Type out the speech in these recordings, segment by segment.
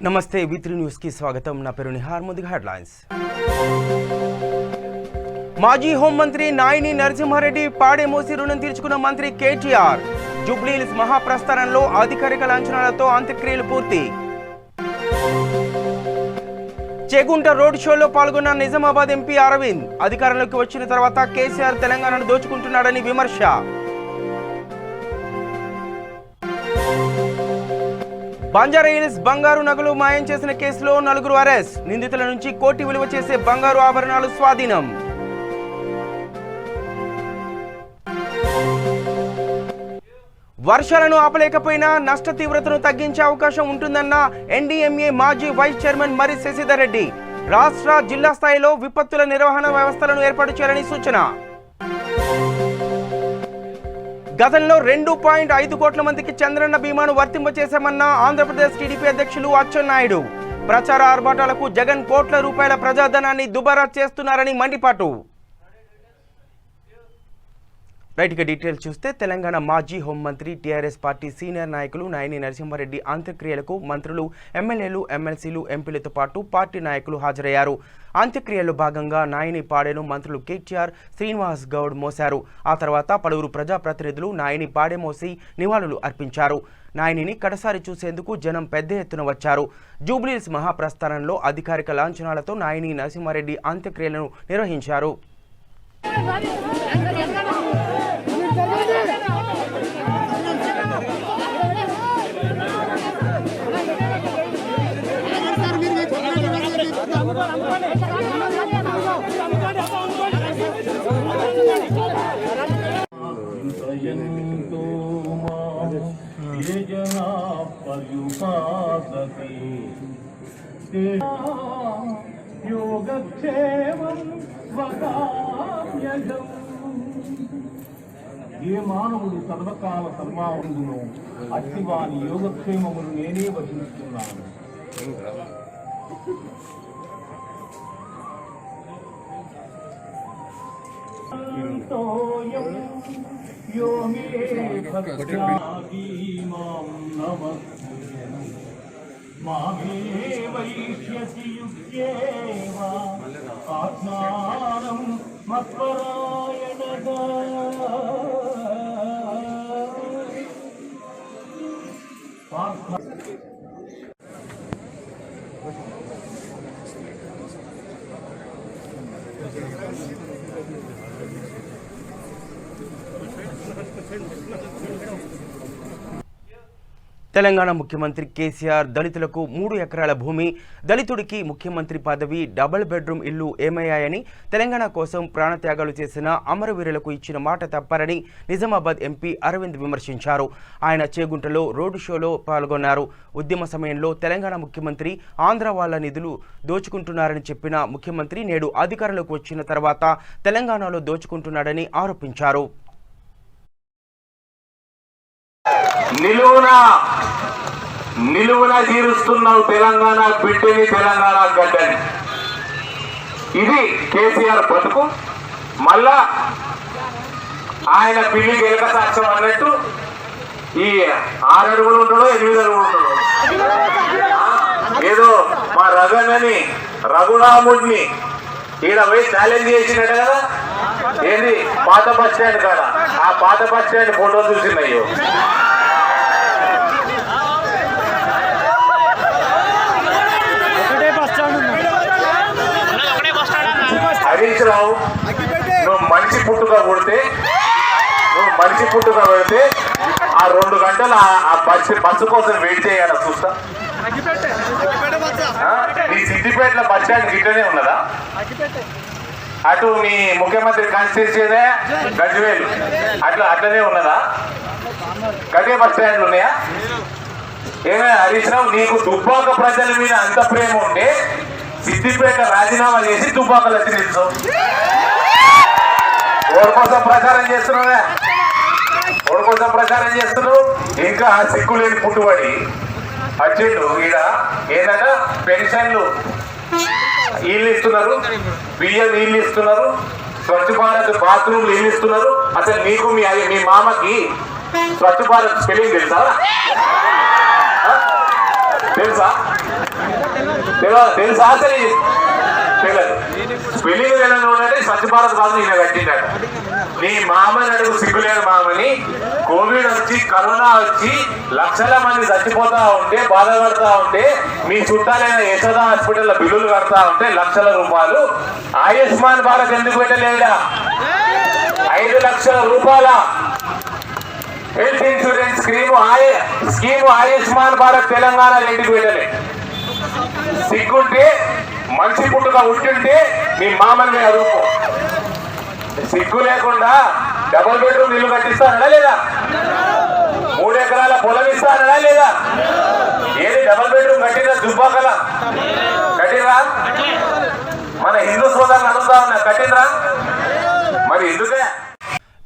నమస్తే V3 news కి స్వాగతం. నా పేరు నిహార్. ముందుగా హెడ్లైన్స్. మాజీ హోంమంత్రి నాయిని నరసింహారెడ్డి పాడేమోసి రుణం తీర్చుకున్న మంత్రి కేటీఆర్. జూబ్లీహిల్స్ మహాప్రస్థానంలో అధికారిక లాంఛనాలతో అంత్యక్రియలు పూర్తి. చేగుంట రోడ్ షోలో పాల్గొన్న నిజామాబాద్ ఎంపీ అరవింద్. అధికారంలోకి వచ్చిన తర్వాత కేసీఆర్ తెలంగాణను దోచుకుంటున్నాడని విమర్శ. బంజారాహిల్స్ బంగారు నగలు మాయం చేసిన కేసులో 4 అరెస్ట్. నిందితుల నుంచి కోటి విలువ చేసే బంగారు ఆభరణాలు స్వాధీనం. వర్షాలను ఆపలేకపోయినా నష్ట తీవ్రతను తగ్గించే అవకాశం ఉంటుందన్న NDMA మాజీ వైస్ చైర్మన్ మరి శశిధర్ రెడ్డి. రాష్ట్ర జిల్లా స్థాయిలో విపత్తుల నిర్వహణ వ్యవస్థలను ఏర్పాటు చేయాలని సూచన. గతంలో 2.5 కోట్ల మందికి చంద్రన్న బీమాను వర్తింపచేశామన్న ఆంధ్రప్రదేశ్ టీడీపీ అధ్యక్షులు అచ్చెన్నాయుడు. ప్రచార ఆర్భాటాలకు జగన్ కోట్ల రూపాయల ప్రజాధనాన్ని దుబారా చేస్తున్నారని మండిపాటు. రైట్గా డీటెయిల్స్ చూస్తే తెలంగాణ మాజీ హోంమంత్రి టీఆర్ఎస్ పార్టీ సీనియర్ నాయకులు నాయిని నరసింహారెడ్డి అంత్యక్రియలకు మంత్రులు, ఎమ్మెల్యేలు, ఎమ్మెల్సీలు, ఎంపీలతో పాటు పార్టీ నాయకులు హాజరయ్యారు. అంత్యక్రియల్లో భాగంగా నాయిని పాడేను మంత్రులు కేటీఆర్, శ్రీనివాస్ గౌడ్ మోశారు. ఆ తర్వాత పలువురు ప్రజాప్రతినిధులు నాయిని పాడే మోసి నివాళులు అర్పించారు. నాయినిని కడసారి చూసేందుకు జనం పెద్ద ఎత్తున వచ్చారు. జూబ్లీహిల్స్ మహాప్రస్థానంలో అధికారిక లాంఛనాలతో నాయిని నరసింహారెడ్డి అంత్యక్రియలను నిర్వహించారు. ఏ మానవుడు సర్వకాల సర్వాంగును అట్టివాని యోగక్షేమములు నేనే వహిస్తున్నాను. ఆత్మానం మత్పరాయణగా తెలంగాణ ముఖ్యమంత్రి కేసీఆర్ దళితులకు 3 ఎకరాల భూమి, దళితుడికి ముఖ్యమంత్రి పదవి, డబుల్ బెడ్రూమ్ ఇల్లు ఏమయ్యాయని, తెలంగాణ కోసం ప్రాణత్యాగాలు చేసిన అమరవీరులకు ఇచ్చిన మాట తప్పారని నిజామాబాద్ ఎంపీ అరవింద్ విమర్శించారు. ఆయన చేగుంటలో రోడ్డు షోలో పాల్గొన్నారు. ఉద్యమ సమయంలో తెలంగాణ ముఖ్యమంత్రి ఆంధ్ర వాళ్ళ నిధులు దోచుకుంటున్నారని చెప్పిన ముఖ్యమంత్రి నేడు అధికారంలోకి వచ్చిన తర్వాత తెలంగాణలో దోచుకుంటున్నాడని ఆరోపించారు. నిలువున తీరుస్తున్నావు తెలంగాణ బిడ్డని, తెలంగాణ గడ్డని. ఇది కేసీఆర్ బతుకు. మళ్ళా ఆయన పిల్లి గెలక సాక్ష్యం అన్నట్టు ఈ 6 అడుగులు ఉంటాడో 8 అడుగులు ఉంటాడో, ఏదో మా రఘుని రఘురాముడిని ఈయన పోయి ఛాలెంజ్ చేసినట్టు కదా. ఏంది పాత బస్ స్టాండ్ కదా, ఆ పాత bus stand photo చూసినాయో. Harish Rao, నువ్వు మనిషి పుట్టుక పెడితే ఆ 2 గంటలు ఆ బస్సు కోసం వెయిట్ చేయాలి. చూస్తా నీ సిద్దిపేటలో బస్ స్టాండ్ గిట్టనే ఉన్నదా? అటు మీ ముఖ్యమంత్రి కాన్స్టిట్యూన్సీనే గజ్వేలు అట్లనే ఉన్నదా? గదే బస్ స్టాండ్లు ఉన్నాయా? ఏమైనా హరీష్ రావు, నీకు దుబ్బాక ప్రజల మీద అంత ప్రేమ ఉంటే సిద్దిపేట రాజీనామా చేసి దుబ్బాకలు వచ్చి నిలుస్తావు. ఓడి కోసం ప్రచారం చేస్తున్నావు. ఇంకా సిగ్గులేని పుట్టుబడి అర్జెంటు ఈడ ఏంటంటే పెన్షన్లు వీళ్ళు ఇస్తున్నారు, బియ్యం వీళ్ళు ఇస్తున్నారు, స్వచ్ఛ భారత్ బాత్రూమ్లు వీళ్ళు ఇస్తున్నారు. అసలు నీకు మీ మామకి స్వచ్ఛ భారత్ స్పెల్లింగ్ తెలుసా? తెలుసా తెలియదు స్పెల్లింగ్ తెలియదు స్వచ్ఛ భారత్ బాధ ఈయన కట్టిండట. నీ మామని అడుగు సిగ్గులేని మామని. కోవిడ్ వచ్చి కరోనా వచ్చి లక్షల మంది చచ్చిపోతా ఉంటే బాధపడతా ఉంటే మీ చుట్టాలైన యశోద హాస్పిటల్ బిల్లులు కడతా ఉంటే లక్షల రూపాయలు ఆయుష్మాన్ భారత్ ఎందుకు పెట్టలేడా? 5 లక్షల రూపాయల health insurance scheme Ayushman Bharat Telangana ఎందుకు పెట్టలే? సిగ్గుంటే మనిషి పుట్టుగా ఉంటుంటే మీ మామని అడుగుకో. సిగ్గు లేకుండా డబుల్ బెడ్రూమ్ ఇల్లు కట్టిస్తానడా లేదా? 3 ఎకరాల పొలం ఇస్తానడా లేదా? ఏది డబుల్ బెడ్రూమ్ కట్టిరా? దుబ్బాకల కట్టిరా? మన హిందూ సోదరులు అడుగుతా ఉన్నా, కట్టిరా? మరి ఎందుకే?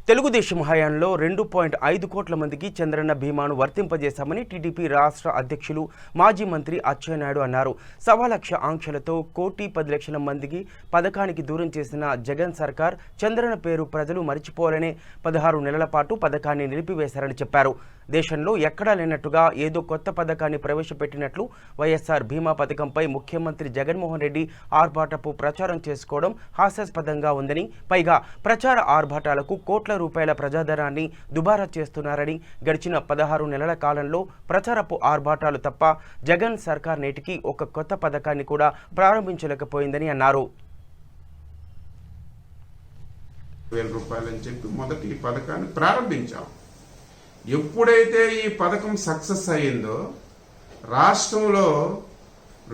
తెలుగుదేశం హయాంలో 2.5 కోట్ల మందికి చంద్రన్న బీమాను వర్తింపజేశామని టీడీపీ రాష్ట్ర అధ్యక్షులు మాజీ మంత్రి అచ్చెన్నాయుడు అన్నారు. 1.25 లక్ష ఆంక్షలతో 1,10,00,000 మందికి పథకానికి దూరం చేసిన జగన్ సర్కార్ చంద్రన్న పేరు ప్రజలు మరిచిపోవాలనే 16 నెలల పాటు పథకాన్ని నిలిపివేశారని చెప్పారు. దేశంలో ఎక్కడా లేనట్టుగా ఏదో కొత్త పథకాన్ని ప్రవేశపెట్టినట్లు వైఎస్ఆర్ బీమా పథకంపై ముఖ్యమంత్రి జగన్మోహన్ రెడ్డి ఆర్భాటపు ప్రచారం చేసుకోవడం హాస్యాస్పదంగా ఉందని, పైగా ప్రచార ఆర్భాటాలకు కోట్ల రూపాయల ప్రజాధనాన్ని దుబారా చేస్తున్నారని, గడిచిన 16 నెలల కాలంలో ప్రచారపు ఆర్భాటాలు తప్ప జగన్ సర్కార్ నేటికి ఒక కొత్త పథకాన్ని కూడా ప్రారంభించలేకపోయిందని అన్నారు. ₹1,000 అని చెప్పి మొదటి ఈ పథకాన్ని ప్రారంభించాం. ఎప్పుడైతే ఈ పథకం సక్సెస్ అయ్యిందో రాష్ట్రంలో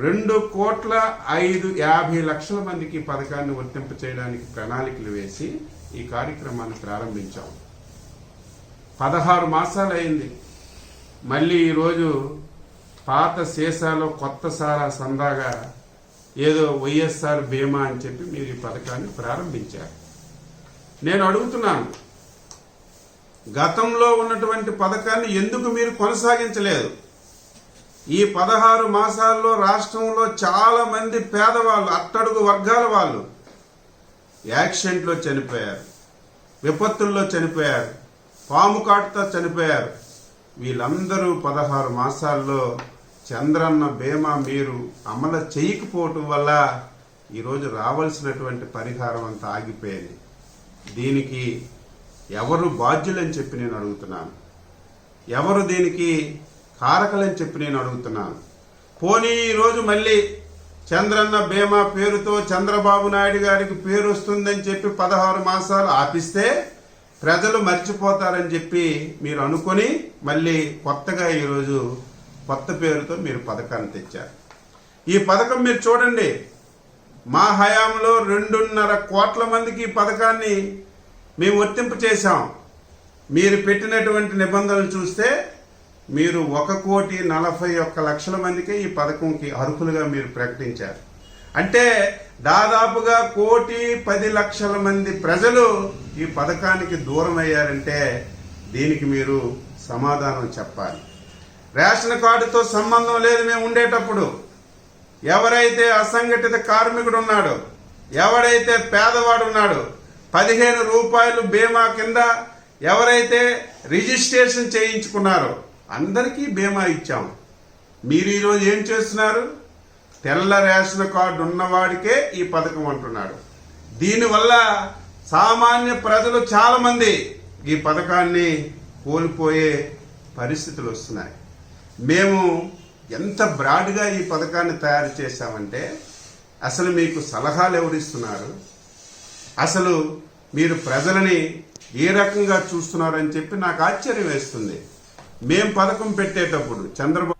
2,50,00,000 మందికి ఈ పథకాన్ని వర్తింప చేయడానికి ప్రణాళికలు వేసి ఈ కార్యక్రమాన్ని ప్రారంభించాం. 16 మాసాలు అయింది. మళ్ళీ ఈరోజు పాత సీసాలో కొత్త సారా సందాగా ఏదో వైఎస్ఆర్ బీమా అని చెప్పి మీరు ఈ పథకాన్ని ప్రారంభించారు. నేను అడుగుతున్నాను, గతంలో ఉన్నటువంటి పథకాన్ని ఎందుకు మీరు కొనసాగించలేదు? ఈ 16 మాసాల్లో రాష్ట్రంలో చాలా మంది పేదవాళ్ళు, అట్టడుగు వర్గాల వాళ్ళు యాక్సిడెంట్లో చనిపోయారు, విపత్తుల్లో చనిపోయారు, పాము కాటుతో చనిపోయారు. వీళ్ళందరూ 16 మాసాల్లో చంద్రన్న బీమా మీరు అమలు చేయకపోవటం వల్ల ఈరోజు రావాల్సినటువంటి పరిహారం అంతా ఆగిపోయింది. దీనికి ఎవరు బాధ్యులని చెప్పి నేను అడుగుతున్నాను. ఎవరు దీనికి కారకులని చెప్పి నేను అడుగుతున్నాను. పోనీ ఈరోజు మళ్ళీ చంద్రన్న బీమా పేరుతో చంద్రబాబు నాయుడు గారికి పేరు వస్తుందని చెప్పి 16 మాసాలు ఆపిస్తే ప్రజలు మర్చిపోతారని చెప్పి మీరు అనుకొని మళ్ళీ కొత్తగా ఈరోజు కొత్త పేరుతో మీరు పథకాన్ని తెచ్చారు. ఈ పథకం మీరు చూడండి, మా హయాంలో 2.5 కోట్ల మందికి ఈ పథకాన్ని మేము వర్తింపు చేశాం. మీరు పెట్టినటువంటి నిబంధనలు చూస్తే మీరు 1,41,00,000 మందికే ఈ పథకంకి అర్హులుగా మీరు ప్రకటించారు. అంటే దాదాపుగా 1,10,00,000 మంది ప్రజలు ఈ పథకానికి దూరం అయ్యారంటే దీనికి మీరు సమాధానం చెప్పాలి. రేషన్ కార్డుతో సంబంధం లేదు మేము ఉండేటప్పుడు. ఎవరైతే అసంఘటిత కార్మికుడు ఉన్నాడో, ఎవడైతే పేదవాడు ఉన్నాడో, 15 రూపాయలు బీమా కింద ఎవరైతే రిజిస్ట్రేషన్ చేయించుకున్నారో అందరికీ బీమా ఇచ్చాం. మీరు ఈరోజు ఏం చేస్తున్నారు? తెల్ల రేషన్ కార్డు ఉన్నవాడికే ఈ పథకం అంటున్నాడు. దీనివల్ల సామాన్య ప్రజలు చాలా మంది ఈ పథకాన్ని కోల్పోయే పరిస్థితులు వస్తున్నాయి. మేము ఎంత బ్రాడ్గా ఈ పథకాన్ని తయారు చేశామంటే అసలు మీకు సలహాలు ఎవరిస్తున్నారు? అసలు మీరు ప్రజలని ఏ రకంగా చూస్తున్నారని చెప్పి నాకు ఆశ్చర్యం వేస్తుంది. మేం పథకం పెట్టేటప్పుడు చంద్రబాబు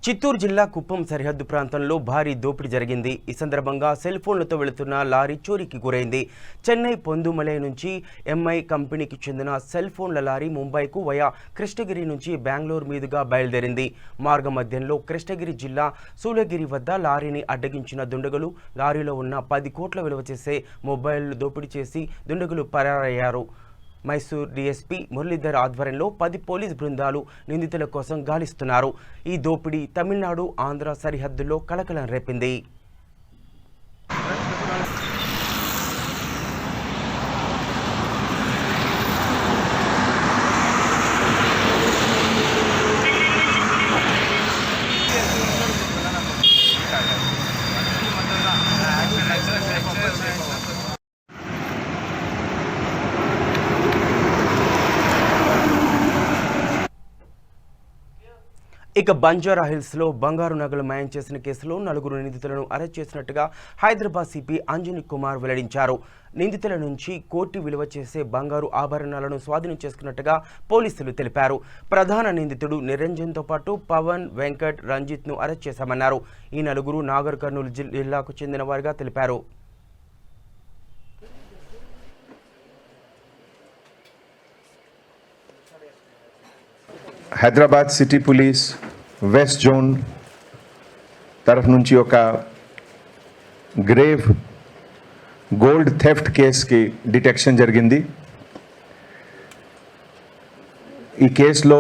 చిత్తూరు జిల్లా కుప్పం సరిహద్దు ప్రాంతంలో భారీ దోపిడీ జరిగింది. ఈ సందర్భంగా సెల్ ఫోన్లతో వెళుతున్న లారీ చోరీకి గురైంది. చెన్నై పొందుమలై నుంచి ఎంఐ కంపెనీకి చెందిన సెల్ ఫోన్ల లారీ ముంబైకు వయా కృష్ణగిరి నుంచి బెంగళూరు మీదుగా బయలుదేరింది. మార్గ మధ్యంలో కృష్ణగిరి జిల్లా సూలగిరి వద్ద లారీని అడ్డగించిన దుండగులు లారీలో ఉన్న 10 కోట్ల విలువ చేసే మొబైల్ దోపిడీ చేసి దుండగులు పరారయ్యారు. మైసూర్ డీఎస్పీ మురళీధర్ ఆధ్వర్యంలో 10 పోలీస్ బృందాలు నిందితుల కోసం గాలిస్తున్నారు. ఈ దోపిడీ తమిళనాడు ఆంధ్ర సరిహద్దులో కలకలం రేపింది. ఇక బంజారా హిల్స్లో బంగారు నగలు మాయం చేసిన కేసులో 4 నిందితులను అరెస్ట్ చేసినట్టుగా హైదరాబాద్ సిపి అంజనీ కుమార్ వెల్లడించారు. నిందితుల నుంచి కోటి విలువ చేసే బంగారు ఆభరణాలను స్వాధీనం చేసుకున్నట్టుగా పోలీసులు తెలిపారు. ప్రధాన నిందితుడు నిరంజన్తో పాటు పవన్, వెంకట్, రంజిత్ను అరెస్ట్ చేశామన్నారు. ఈ 4 నాగర్ కర్నూలు జిల్లాకు చెందిన వారిగా తెలిపారు. Hyderabad city police west zone తరఫు నుంచి ఒక గ్రేవ్ గోల్డ్ థెఫ్ట్ కేసుకి డిటెక్షన్ జరిగింది. ఈ కేసులో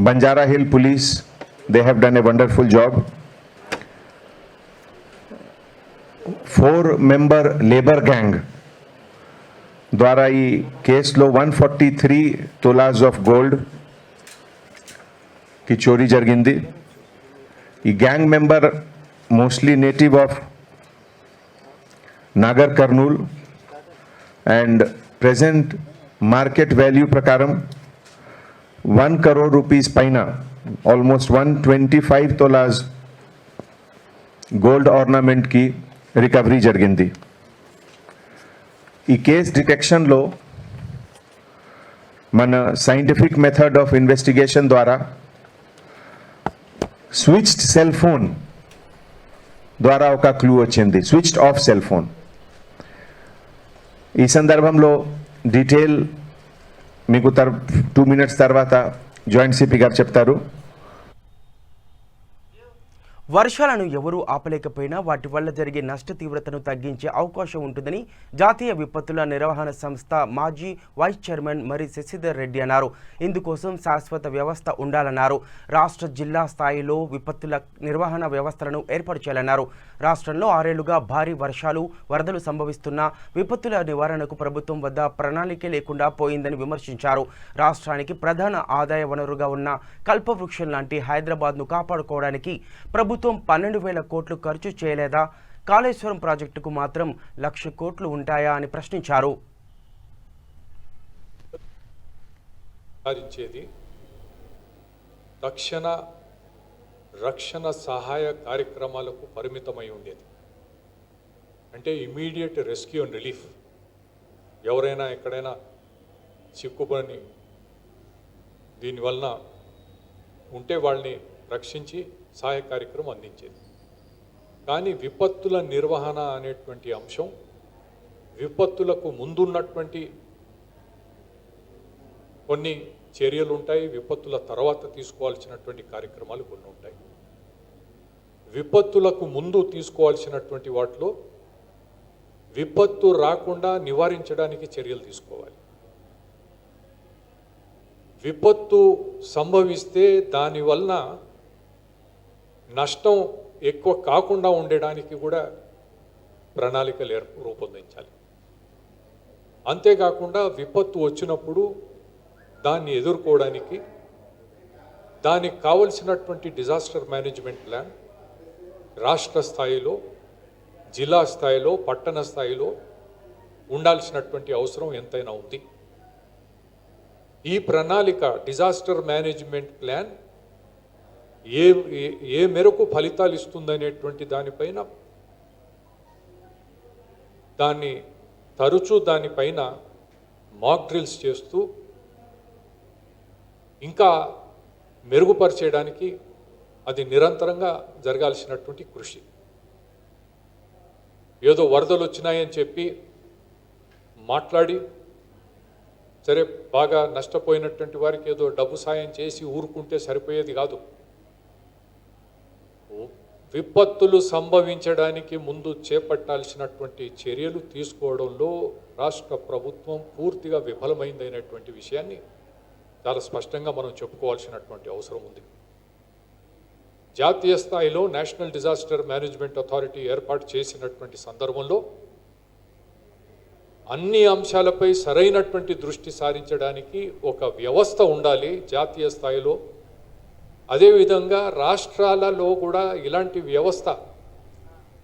Banjara hill police they have done a wonderful job. 4 member labour gang ద్వారా ఈ కేసులో 143 తోలాస్ ఆఫ్ గోల్డ్ की चोरी జరిగింది. ఈ gang member mostly native of Nagar Kurnool and present market value ప్రకారం 1 crore రూపీస్ పైన ఆల్మోస్ట్ 125 తోలాస్ గోల్డ్ ఆర్నమెంట్ కి రికవరీ జరిగింది. ఈ కేస్ డిటెక్షన్లో మన సైంటిఫిక్ మెథడ్ ఆఫ్ ఇన్వెస్టిగేషన్ ద్వారా స్విచ్డ్ సెల్ ఫోన్ ద్వారా ఒక క్లూ వచ్చింది, స్విచ్డ్ ఆఫ్ సెల్ ఫోన్. ఈ సందర్భంలో డీటెయిల్ మీకు 2 minutes తర్వాత జాయింట్ సిపి గారు చెప్తారు. వర్షాలను ఎవరూ ఆపలేకపోయినా వాటి వల్ల జరిగే నష్ట తీవ్రతను తగ్గించే అవకాశం ఉంటుందని జాతీయ విపత్తుల నిర్వహణ సంస్థ మాజీ వైస్ చైర్మన్ మరి శశిధర్ రెడ్డి అన్నారు. ఇందుకోసం శాశ్వత వ్యవస్థ ఉండాలన్నారు. రాష్ట్ర జిల్లా స్థాయిలో విపత్తుల నిర్వహణ వ్యవస్థలను ఏర్పాటు చేయాలన్నారు. రాష్ట్రంలో 6 ఏళ్లుగా భారీ వర్షాలు, వరదలు సంభవిస్తున్నా విపత్తుల నివారణకు ప్రభుత్వం వద్ద ప్రణాళిక లేకుండా పోయిందని విమర్శించారు. రాష్ట్రానికి ప్రధాన ఆదాయ వనరుగా ఉన్న కల్పవృక్షం లాంటి హైదరాబాద్ను కాపాడుకోవడానికి ప్రభుత్వం 12,000 కోట్లు ఖర్చు చేయలేదా? కాళేశ్వరం ప్రాజెక్టుకు మాత్రం 1,00,000 కోట్లు ఉంటాయా అని ప్రశ్నించారు. తక్షణ రక్షణ సహాయ కార్యక్రమాలకు పరిమితమై ఉండేది. అంటే ఇమీడియట్ రెస్క్యూ అండ్ రిలీఫ్, ఎవరైనా ఎక్కడైనా చిక్కుబడి దీనివలన ఉంటే వాళ్ళని రక్షించి సహాయ కార్యక్రమం అందించేది. కానీ విపత్తుల నిర్వహణ అనేటువంటి అంశం విపత్తులకు ముందున్నటువంటి కొన్ని చర్యలు ఉంటాయి, విపత్తుల తర్వాత తీసుకోవాల్సినటువంటి కార్యక్రమాలు కొన్ని ఉంటాయి. విపత్తులకు ముందు తీసుకోవాల్సినటువంటి వాటిలో విపత్తు రాకుండా నివారించడానికి చర్యలు తీసుకోవాలి. విపత్తు సంభవిస్తే దానివలన నష్టం ఎక్కువ కాకుండా ఉండడానికి కూడా ప్రణాళికలు రూపొందించాలి. అంతేకాకుండా విపత్తు వచ్చినప్పుడు దాన్ని ఎదుర్కోవడానికి దానికి కావలసినటువంటి డిజాస్టర్ మేనేజ్మెంట్ ప్లాన్ రాష్ట్ర స్థాయిలో, జిల్లా స్థాయిలో, పట్టణ స్థాయిలో ఉండాల్సినటువంటి అవసరం ఎంతైనా ఉంది. ఈ ప్రణాళిక డిజాస్టర్ మేనేజ్మెంట్ ప్లాన్ ఏ మేరకు ఫలితాలు ఇస్తుందనేటువంటి దానిపైన దానిపైన మాక్ డ్రిల్స్ చేస్తూ ఇంకా మెరుగుపరిచేయడానికి అది నిరంతరంగా జరగాల్సినటువంటి కృషి. ఏదో వరదలు వచ్చినాయని చెప్పి మాట్లాడి సరే బాగా నష్టపోయినటువంటి వారికి ఏదో డబ్బు సాయం చేసి ఊరుకుంటే సరిపోయేది కాదు. విపత్తులు సంభవించడానికి ముందు చేపట్టాల్సినటువంటి చర్యలు తీసుకోవడంలో రాష్ట్ర ప్రభుత్వం పూర్తిగా విఫలమైందనేటువంటి విషయాన్ని చాలా స్పష్టంగా మనం చెప్పుకోవాల్సినటువంటి అవసరం ఉంది. జాతీయ స్థాయిలో నేషనల్ డిజాస్టర్ మేనేజ్మెంట్ అథారిటీ ఏర్పాటు చేసినటువంటి సందర్భంలో అన్ని అంశాలపై సరైనటువంటి దృష్టి సారించడానికి ఒక వ్యవస్థ ఉండాలి జాతీయ స్థాయిలో. అదేవిధంగా రాష్ట్రాలలో కూడా ఇలాంటి వ్యవస్థ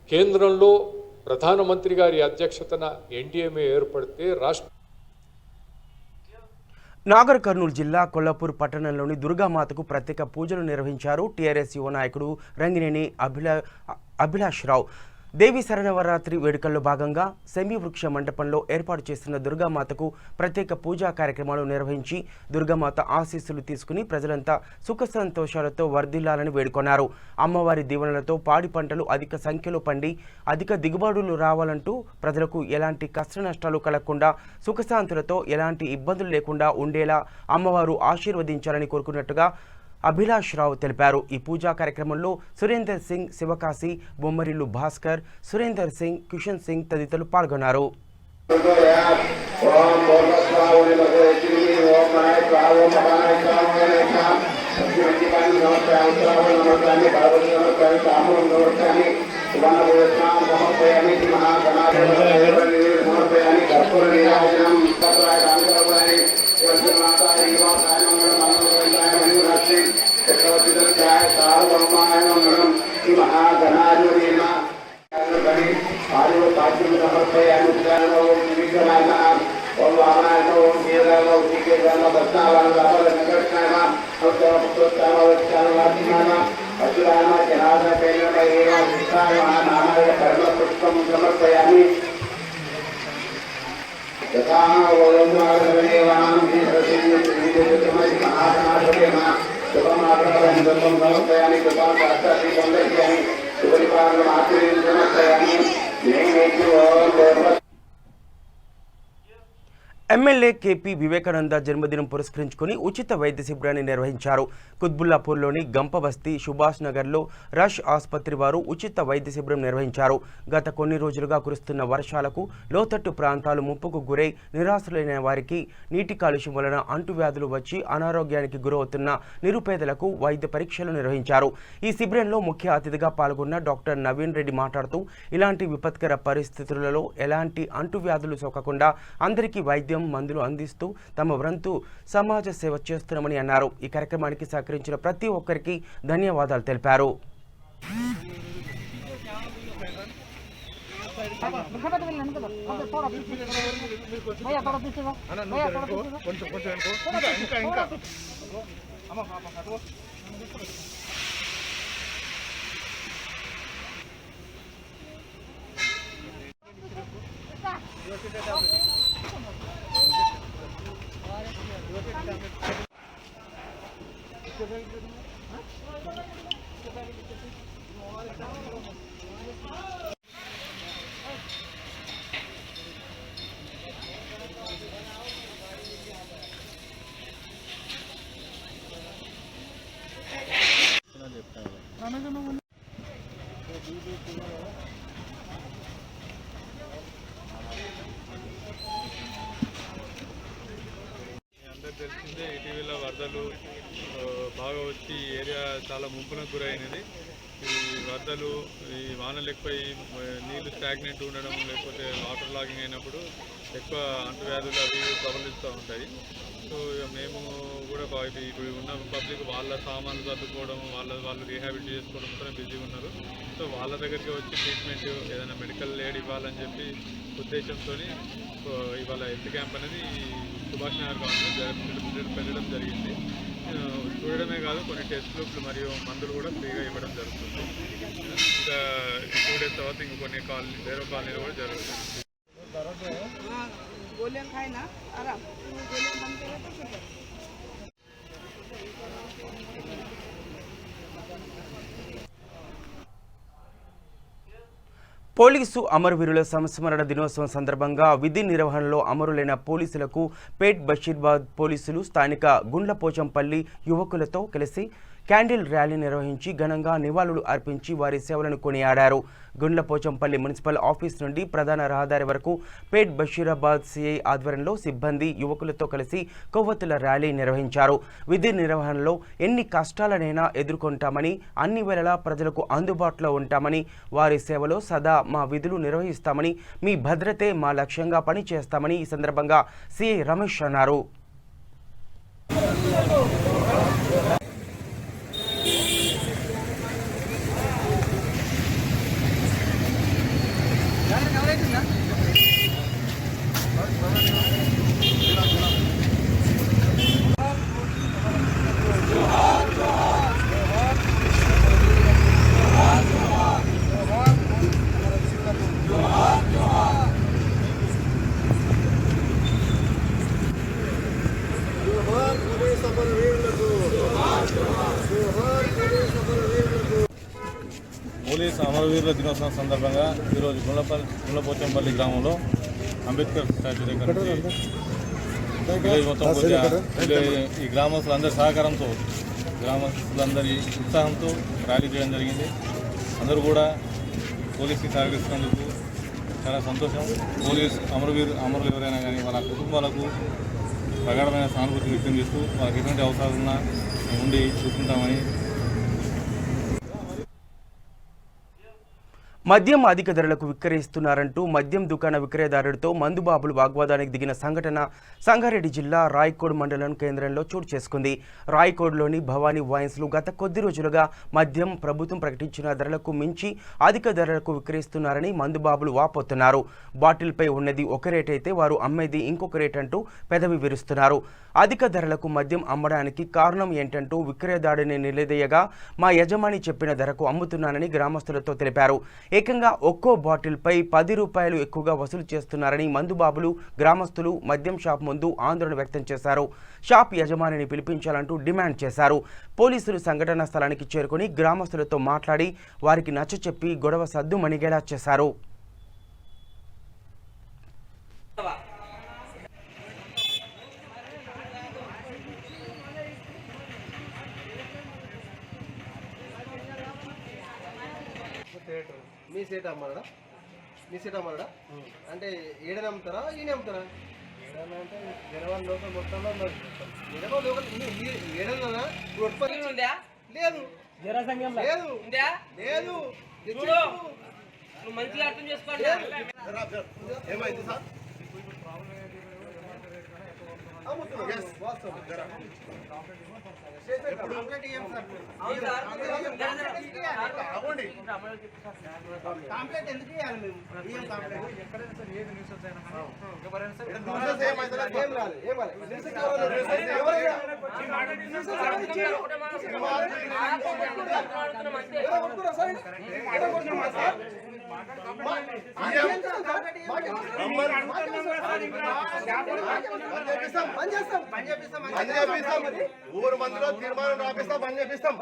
కేంద్రంలో ప్రధానమంత్రి గారి అధ్యక్షతన ఎన్డీఎంఏ ఏర్పడితే నాగర్ కర్నూలు జిల్లా కొల్లాపూర్ పట్టణంలోని దుర్గామాతకు ప్రత్యేక పూజలు నిర్వహించారు టీఆర్ఎస్ యువ నాయకుడు రంగినేని అభిలాష్ రావు. దేవి శరణవరాత్రి వేడుకల్లో భాగంగా సెమీ వృక్ష మండపంలో ఏర్పాటు చేసిన దుర్గామాతకు ప్రత్యేక పూజా కార్యక్రమాలు నిర్వహించి దుర్గామాత ఆశీస్సులు తీసుకుని ప్రజలంతా సుఖ సంతోషాలతో వర్ధిల్లాలని వేడుకొన్నారు. అమ్మవారి దీవెనలతో పాడి పంటలు అధిక సంఖ్యలో పండి అధిక దిగుబడులు రావాలంటూ ప్రజలకు ఎలాంటి కష్ట నష్టాలు కలగకుండా సుఖశాంతులతో ఎలాంటి ఇబ్బందులు లేకుండా ఉండేలా అమ్మవారు ఆశీర్వదించాలని కోరుకున్నట్టుగా అభిలాష్ రావు తెలిపారు. ఈ పూజా కార్యక్రమంలో సురేందర్ సింగ్, శివకాశి, బొమ్మరిల్లు భాస్కర్, సురేందర్ సింగ్, కిషన్ సింగ్ తదితరులు పాల్గొన్నారు. ఎమ్మెల్యే కేపీ వివేకానంద జన్మదినం పురస్కరించుకుని ఉచిత వైద్య శిబిరాన్ని నిర్వహించారు. కుత్బుల్లాపూర్లోని గంపబస్తీ, సుభాష్ నగర్లో రష్ ఆసుపత్రి వారు ఉచిత వైద్య శిబిరం నిర్వహించారు. గత కొన్ని రోజులుగా కురుస్తున్న వర్షాలకు లోతట్టు ప్రాంతాలు ముప్పుకు గురై నిరాశ్రులైన వారికి నీటి కాలుష్యం వలన అంటువ్యాధులు వచ్చి అనారోగ్యానికి గురవుతున్న నిరుపేదలకు వైద్య పరీక్షలు నిర్వహించారు. ఈ శిబిరంలో ముఖ్య అతిథిగా పాల్గొన్న డాక్టర్ నవీన్ రెడ్డి మాట్లాడుతూ ఇలాంటి విపత్కర పరిస్థితులలో ఎలాంటి అంటువ్యాధులు సోకకుండా అందరికీ వైద్యం మందులు అందిస్తూ తమ వంతు సమాజ సేవ చేస్తున్నామని అన్నారు. ఈ కార్యక్రమానికి సహకరించిన ప్రతి ఒక్కరికి ధన్యవాదాలు తెలిపారు. తెలిసిందే ఇటీవల వరదలు బాగా వచ్చి ఈ ఏరియా చాలా ముంపునకు గురైనది. ఈ వరదలు, ఈ వానలు ఎక్కువ నీళ్లు స్టాగ్నెంట్ ఉండడం, లేకపోతే వాటర్ లాగింగ్ అయినప్పుడు ఎక్కువ అంటువ్యాధులు అవి ప్రబలిస్తూ ఉంటాయి. సో మేము కూడా ఇప్పుడు ఉన్న పబ్లిక్ వాళ్ళ సామాన్లు సర్దుకోవడం, వాళ్ళు రీహాబిలిట్ చేసుకోవడంతో బిజీగా ఉన్నారు. సో వాళ్ళ దగ్గరికి వచ్చి ట్రీట్మెంట్ ఏదైనా మెడికల్ ఎయిడ్ ఇవ్వాలని చెప్పి ఉద్దేశంతో ఇవాళ హెల్త్ క్యాంప్ అనేది సుభాష్ నగర్ గవర్నమెంట్ పెట్టడం జరిగింది. చూడడమే కాదు, కొన్ని టెస్ట్లు మరియు మందులు కూడా ఫ్రీగా ఇవ్వడం జరుగుతుంది. ఇంకా 2 days తర్వాత ఇంక కొన్ని వేరే కాలనీలు కూడా జరుగుతుంది. పోలీసు అమరవీరుల సంస్మరణ దినోత్సవం సందర్భంగా విధి నిర్వహణలో అమరులైన పోలీసులకు పేట్ బషీర్బాద్ పోలీసులు స్థానిక గుండ్లపోచంపల్లి యువకులతో కలిసి క్యాండిల్ ర్యాలీ నిర్వహించి ఘనంగా నివాళులు అర్పించి వారి సేవలను కొనియాడారు. గుండ్లపోచంపల్లి మున్సిపల్ ఆఫీస్ నుండి ప్రధాన రహదారి వరకు పేట్ బషీరాబాద్ సిఐ ఆధ్వర్యంలో సిబ్బంది యువకులతో కలిసి కొవ్వొత్తుల ర్యాలీ నిర్వహించారు. విధి నిర్వహణలో ఎన్ని కష్టాలనైనా ఎదుర్కొంటామని, అన్ని వేళలా ప్రజలకు అందుబాటులో ఉంటామని, వారి సేవలో సదా మా విధులు నిర్వహిస్తామని, మీ భద్రతే మా లక్ష్యంగా పనిచేస్తామని ఈ సందర్భంగా సిఐ రమేష్ అన్నారు. అమరవీరుల దినోత్సవం సందర్భంగా ఈరోజు గుండ్లపోచంపల్లి గ్రామంలో అంబేద్కర్ స్టాచ్యూ దగ్గర నుంచి విలేజ్ మొత్తం ఈ గ్రామస్తులందరి సహకారంతో గ్రామస్తులందరి ఉత్సాహంతో ర్యాలీ చేయడం జరిగింది. అందరూ కూడా పోలీస్కి సహకరిస్తున్నందుకు చాలా సంతోషం. అమరులు ఎవరైనా కానీ వాళ్ళ కుటుంబాలకు ప్రగాఢమైన సానుభూతి వ్యక్తం చేస్తూ వాళ్ళకి ఎటువంటి అవసరాలున్నా ఉండి చూసుకుంటామని. మద్యం అధిక ధరలకు విక్రయిస్తున్నారంటూ మద్యం దుకాణ విక్రయదారుడితో మందుబాబులు వాగ్వాదానికి దిగిన సంఘటన సంగారెడ్డి జిల్లా రాయకోడ్ మండలం కేంద్రంలో చోటు చేసుకుంది. రాయకోడ్లోని భవానీ వైన్స్లు గత కొద్ది రోజులుగా మద్యం ప్రభుత్వం ప్రకటించిన ధరలకు మించి అధిక ధరలకు విక్రయిస్తున్నారని మందుబాబులు వాపోతున్నారు. బాటిల్పై ఉన్నది ఒక రేట్ అయితే వారు అమ్మేది ఇంకొక రేట్ అంటూ పెదవి విరుస్తున్నారు. అధిక ధరలకు మద్యం అమ్మడానికి కారణం ఏంటంటూ విక్రయదారుడిని నిలదీయగా మా యజమాని చెప్పిన ధరకు అమ్ముతున్నానని గ్రామస్తులతో తెలిపారు. ఏకంగా ఒక్కో బాటిల్పై 10 రూపాయలు ఎక్కువగా వసూలు చేస్తున్నారని మందుబాబులు గ్రామస్తులు మద్యం షాప్ ముందు ఆందోళన వ్యక్తం చేశారు. షాప్ యజమానిని పిలిపించాలంటూ డిమాండ్ చేశారు. పోలీసులు సంఘటనా స్థలానికి చేరుకుని గ్రామస్తులతో మాట్లాడి వారికి నచ్చచెప్పి గొడవ సద్దుమణిగేలా చేశారు. మీ సేట అమ్మాడా అంటే ఏడని అమ్ముతారా ఈయన అమ్ముతారా? అంటే జనవరి లోకల్ మొత్తంలో జనవరి లోకల్ ఏడన్నా ఉత్పత్తి లేదు లేదు మంచిగా అర్థం చేసుకోండి. ఏమైంది సార్? కంప్లైంట్ ఎందుకు ఇవ్వాలి మేము? ఊరు మందిలో తీర్మానం రాపిస్తాం, పని చేపిస్తాం.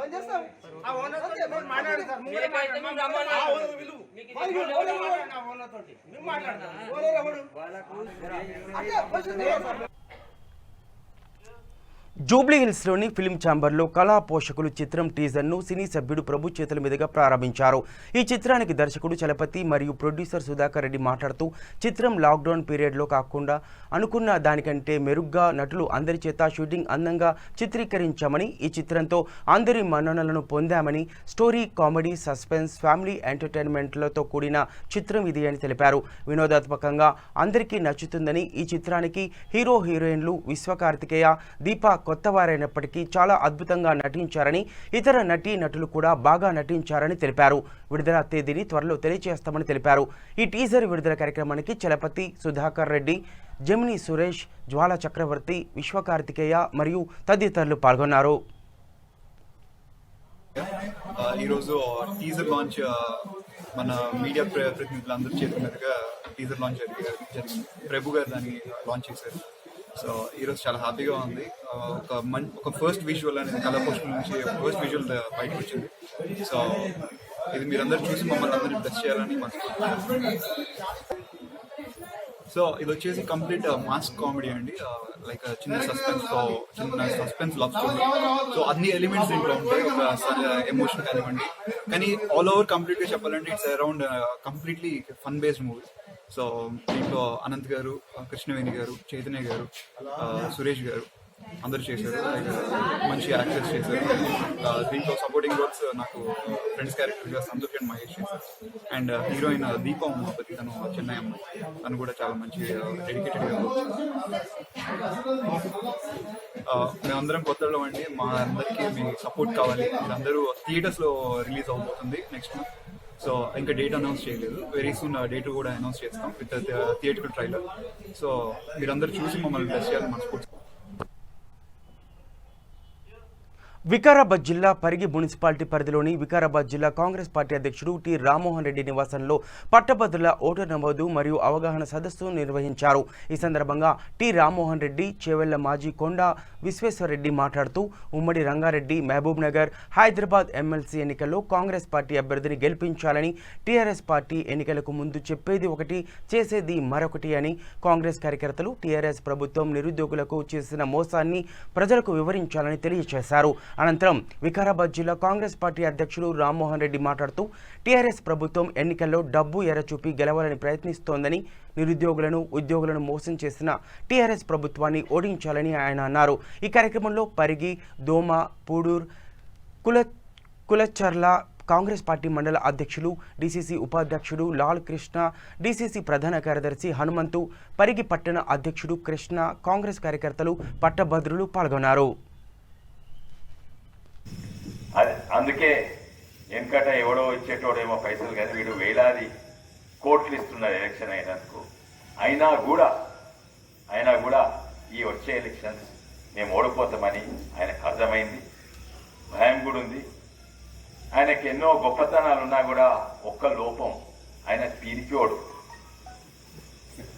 జూబ్లీహిల్స్లోని ఫిల్మ్ ఛాంబర్లో కళా పోషకులు చిత్రం టీజర్ను సినీ సభ్యుడు ప్రభు చేతుల మీదుగా ప్రారంభించారు. ఈ చిత్రానికి దర్శకుడు చలపతి మరియు ప్రొడ్యూసర్ సుధాకర్ రెడ్డి మాట్లాడుతూ చిత్రం లాక్డౌన్ పీరియడ్లో కాకుండా అనుకున్న దానికంటే మెరుగ్గా నటులు అందరి చేత షూటింగ్ అందంగా చిత్రీకరించామని, ఈ చిత్రంతో అందరి మన్ననలను పొందామని, స్టోరీ, కామెడీ, సస్పెన్స్, ఫ్యామిలీ ఎంటర్టైన్మెంట్లతో కూడిన చిత్రం ఇది అని తెలిపారు. వినోదాత్మకంగా అందరికీ నచ్చుతుందని, ఈ చిత్రానికి హీరో హీరోయిన్లు విశ్వకార్తికేయ, దీపా కొత్తవారైనప్పటికీ చాలా అద్భుతంగా నటించారని, ఇతర నటీ నటులు కూడా బాగా నటించారని తెలిపారు. విడుదల తేదీని త్వరలో తెలియజేస్తామని తెలిపారు. ఈ టీజర్ విడుదల కార్యక్రమానికి చలపతి, సుధాకర్ రెడ్డి, జమిని సురేష్, జ్వాల చక్రవర్తి, విశ్వకార్తికేయ మరియు తదితరులు పాల్గొన్నారు. ఈరోజు టీజర్ లాంచ్ మన మీడియా ప్రతినిధులందరూ చేతుల మీదుగా టీజర్ లాంచ్ జరిగింది. ప్రభు గారు దాన్ని లాంచ్ చేశారు. సో ఈరోజు చాలా హ్యాపీగా ఉంది. ఒక ఫస్ట్ విజువల్ అనేది కళా పోషకుల నుంచి ఫస్ట్ విజువల్ బయటకు వచ్చింది. సో ఇది మీరందరూ చూసి మమ్మల్ని అందరినీ బ్లెస్ చేయాలని మనసు. సో ఇది వచ్చేసి కంప్లీట్ మాస్ కామెడీ అండి. లైక్ చిన్న సస్పెన్స్ లవ్ స్టోరీ. సో అన్ని ఎలిమెంట్స్ దీంట్లో ఉంటాయి. ఒక ఎమోషన్ కానివ్వండి, కానీ ఆల్ ఓవర్ కంప్లీట్గా చెప్పాలంటే it's around completely fun based movie. So దీంట్లో అనంత్ గారు, కృష్ణవేణి గారు, చైతన్య గారు, సురేష్ గారు అందరూ చేశారు. మంచి యాక్టర్స్ చేశారు. దీంట్లో సపోర్టింగ్ రోల్స్ నాకు ఫ్రెండ్స్ క్యారెక్టర్గా సంతోష్ అండ్ మహేష్ చేశారు. అండ్ హీరోయిన్ దీపా ఉమాపతి, తను చెన్నై అమ్మాయి, తను కూడా చాలా మంచి డెడికేటెడ్గా మేమందరం కొత్తలో అండి. మా అందరికీ మీ సపోర్ట్ కావాలి. మీరందరూ థియేటర్స్లో రిలీజ్ అవబోతుంది నెక్స్ట్ మంత్. సో ఇంకా డేట్ అనౌన్స్ చేయలేదు. వెరీ సూన్ డేట్ కూడా అనౌన్స్ చేస్తాం విత్ థియేటర్ ట్రైలర్. సో మీరందరూ చూసి మమ్మల్ని బ్లెస్ చేయాలని మనస్ఫూర్తి. వికారాబాద్ జిల్లా పరిగి మున్సిపాలిటీ పరిధిలోని వికారాబాద్ జిల్లా కాంగ్రెస్ పార్టీ అధ్యక్షుడు టి రామ్మోహన్ రెడ్డి నివాసంలో పట్టభద్రుల ఓటర్ నమోదు మరియు అవగాహన సదస్సు నిర్వహించారు. ఈ సందర్భంగా టి రామ్మోహన్ రెడ్డి, చేవెళ్ల మాజీ కొండ విశ్వేశ్వరరెడ్డి మాట్లాడుతూ ఉమ్మడి రంగారెడ్డి, మహబూబ్ నగర్, హైదరాబాద్ ఎమ్మెల్సీ ఎన్నికల్లో కాంగ్రెస్ పార్టీ అభ్యర్థిని గెలిపించాలని, టీఆర్ఎస్ పార్టీ ఎన్నికలకు ముందు చెప్పేది ఒకటి, చేసేది మరొకటి అని కాంగ్రెస్ కార్యకర్తలు టీఆర్ఎస్ ప్రభుత్వం నిరుద్యోగులకు చేసిన మోసాన్ని ప్రజలకు వివరించాలని తెలియజేశారు. అనంతరం వికారాబాద్ జిల్లా కాంగ్రెస్ పార్టీ అధ్యక్షుడు రామ్మోహన్ రెడ్డి మాట్లాడుతూ టీఆర్ఎస్ ప్రభుత్వం ఎన్నికల్లో డబ్బు ఎరచూపి గెలవాలని ప్రయత్నిస్తోందని, నిరుద్యోగులను, ఉద్యోగులను మోసం చేసిన టీఆర్ఎస్ ప్రభుత్వాన్ని ఓడించాలని ఆయన అన్నారు. ఈ కార్యక్రమంలో పరిగి, దోమ, పూడూర్, కులచర్ల కాంగ్రెస్ పార్టీ మండల అధ్యక్షులు, డీసీసీ ఉపాధ్యక్షుడు లాల్ కృష్ణ, డీసీసీ ప్రధాన కార్యదర్శి హనుమంతు, పరిగి పట్టణ అధ్యక్షుడు కృష్ణ, కాంగ్రెస్ కార్యకర్తలు, పట్టభద్రులు పాల్గొన్నారు. అందుకే వెనకట ఎవడో ఇచ్చేటోడేమో పైసలు కానీ వీడు వేలాది కోట్లు ఇస్తున్నారు ఎలక్షన్ అయినందుకు. అయినా కూడా ఈ వచ్చే ఎలక్షన్స్ మేము ఓడిపోతామని ఆయనకు అర్థమైంది. భయం కూడా ఉంది. ఆయనకి ఎన్నో గొప్పతనాలు ఉన్నా కూడా ఒక్క లోపం, ఆయన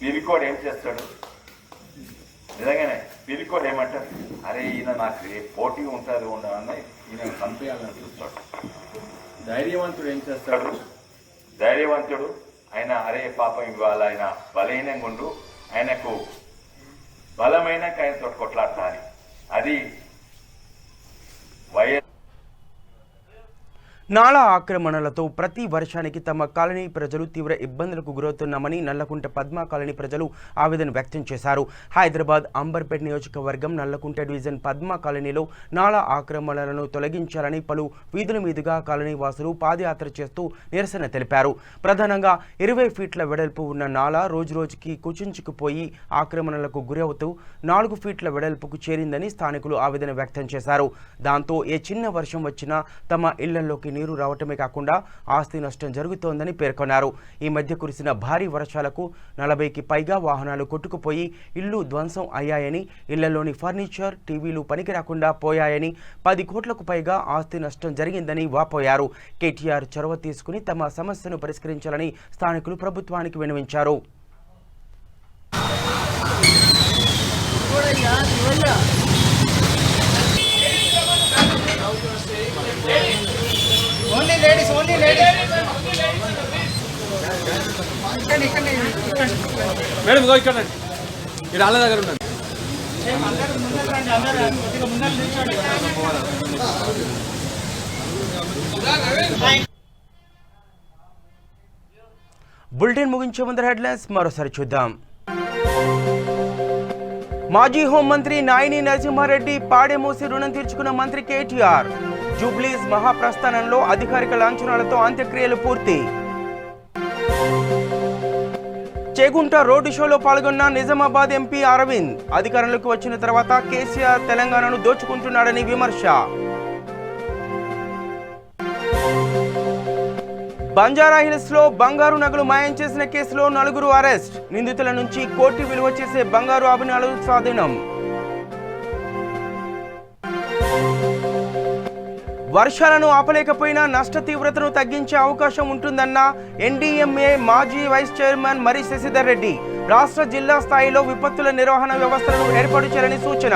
పిరికోడు ఏం చేస్తాడు? నిజంగానే పిరికోడు ఏమంటారు, అరే ఈయన నాకు పోటీ ఉంటుంది ఉండవన్న ఈయన చంపేయాలని చూస్తాడు. ధైర్యవంతుడు ఏం చేస్తాడు? ధైర్యవంతుడు ఆయన అరే పాపం ఇవాళ ఆయన బలహీనంగా ఉండు, ఆయనకు బలమైనాక ఆయనతో కొట్లాడతాని. అది నాలా ఆక్రమణలతో ప్రతి వర్షానికి తమ కాలనీ ప్రజలు తీవ్ర ఇబ్బందులకు గురవుతున్నామని నల్లకుంట పద్మా కాలనీ ప్రజలు ఆవేదన వ్యక్తం చేశారు. హైదరాబాద్ అంబర్పేట్ నియోజకవర్గం నల్లకుంట డివిజన్ పద్మా కాలనీలో నాలా ఆక్రమణలను తొలగించాలని పలు వీధుల మీదుగా కాలనీ వాసులు పాదయాత్ర చేస్తూ నిరసన తెలిపారు. ప్రధానంగా 20 ఫీట్ల వెడల్పు ఉన్న నాలా రోజురోజుకి కుచించుకుపోయి ఆక్రమణలకు గురవుతూ 4 ఫీట్ల వెడల్పుకు చేరిందని స్థానికులు ఆవేదన వ్యక్తం చేశారు. దాంతో ఏ చిన్న వర్షం వచ్చినా తమ ఇళ్లలోకి నీరు రావటమే కాకుండా ఆస్తి నష్టం జరుగుతోందని పేర్కొన్నారు. ఈ మధ్య కురిసిన భారీ వర్షాలకు 40కి పైగా వాహనాలు కొట్టుకుపోయి ఇళ్లు ధ్వంసం అయ్యాయని, ఇళ్లలోని ఫర్నిచర్, టీవీలు పనికి రాకుండా పోయాయని, 10 కోట్లకు పైగా ఆస్తి నష్టం జరిగిందని వాపోయారు. కేటీఆర్ చొరవ తీసుకుని తమ సమస్యను పరిష్కరించాలని స్థానికులు ప్రభుత్వానికి విన్నవించారు. మేడం ఇక్కడ వాళ్ళ దగ్గర ఉన్నది. బులెటిన్ ముగించే ముందర హెడ్లైన్స్ మరోసారి చూద్దాం. మాజీ హోంమంత్రి నాయిని నరసింహారెడ్డి పాడెమూసి రుణం తీర్చుకున్న మంత్రి కేటీఆర్. జూబ్లీస్ మహాప్రస్థానంలో అధికారిక లాంఛనాలతో అంత్యక్రియలు పూర్తి. చేగుంట రోడ్డు షోలో పాల్గొన్న నిజామాబాద్ ఎంపీ అరవింద్. అధికారంలోకి వచ్చిన తర్వాత కేసీఆర్ తెలంగాణను దోచుకుంటున్నాడని విమర్శ. బంజారాహిల్స్ లో బంగారు నగలు మాయం చేసిన కేసులో 4 అరెస్ట్. నిందితుల నుంచి కోటి విలువ చేసే బంగారు ఆభరణాలు స్వాధీనం. వర్షాలను ఆపలేకపోయినా నష్ట తీవ్రతను తగ్గించే అవకాశం ఉంటుందన్న ఎన్డీఎంఏ మాజీ వైస్ చైర్మన్ మరి శశిధర్ రెడ్డి. రాష్ట్ర జిల్లా స్థాయిలో విపత్తుల నిర్వహణ వ్యవస్థలను ఏర్పాటు చేయాలని సూచన.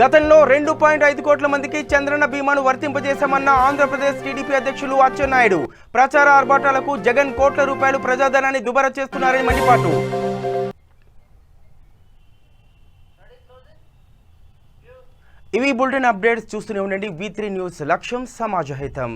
గతంలో 2.5 కోట్ల మందికి చంద్రన్న బీమాను వర్తింపజేశామన్న ఆంధ్రప్రదేశ్ టీడీపీ అధ్యక్షులు అచ్చెన్నాయుడు. ప్రచార ఆర్భాటాలకు జగన్ కోట్ల రూపాయలు ప్రజాధనాన్ని దుబారా చేస్తున్నారని మండిపాటు. ఇవి బులెటిన్ అప్డేట్స్. చూస్తూనే ఉండండి V3 న్యూస్. లక్ష్యం సమాజ హితం.